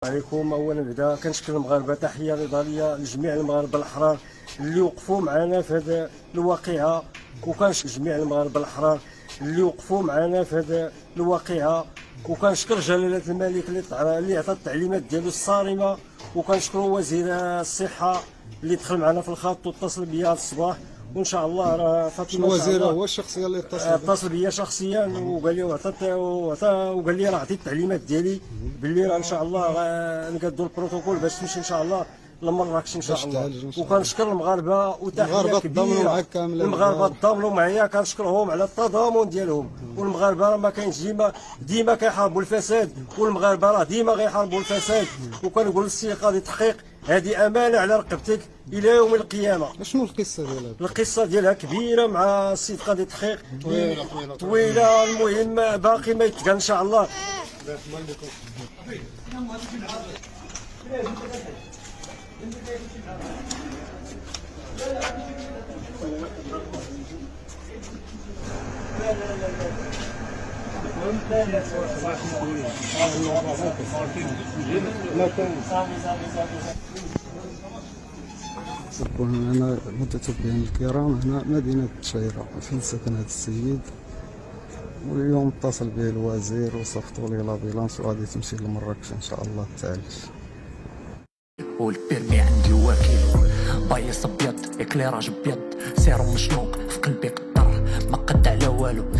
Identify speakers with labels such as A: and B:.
A: عليكم. اولا بعدا كنشكر المغاربه، تحيه نضاليه لجميع المغاربه الاحرار اللي وقفوا معنا في هذه الواقعه، وكنشكر جميع المغاربه الاحرار اللي وقفوا معنا في هذه الواقعه، وكنشكر جلاله الملك اللي عطى التعليمات ديالو الصارمه، وكنشكروا وزير الصحه اللي دخل معنا في الخط واتصل بيا الصباح، وان شاء الله راه فاطمه
B: الوزير هو الشخصيه اللي
A: اتصل بيا شخصيا وقال لي وقال لي راه عطيت التعليمات ديالي باللي راه ان شاء الله نقادوا البروتوكول باش تمشي ان شاء الله لمراكش ان شاء الله. وكنشكر المغاربه وتحيه كبيره. المغاربه تضامنوا معايا، كنشكرهم على التضامن ديالهم، والمغاربه راه ما كاينش ديما كيحاربوا الفساد، والمغاربه راه ديما غيحاربوا الفساد. وكنقول للسي قاضي التحقيق هذه امانه على رقبتك الى يوم القيامه.
B: شنو القصه ديالها؟
A: القصه ديالها كبيره مع السيد قاضي التحقيق، طويله. المهم باقي ما يتقال ان شاء الله.
B: أنا متتبعين الكرام، هنا مدينة الشيرة فين سكن هذا السيد، واليوم اتصل به الوزير وصفطوا لي لابيلانس وغادي تمشي لمراكش إن شاء الله تعالج.
C: والبيرمي عندي واكل بايص ابيض، اكليراج ابيض، سيروم مشنوق في قلبي قطر، ما قد على والو.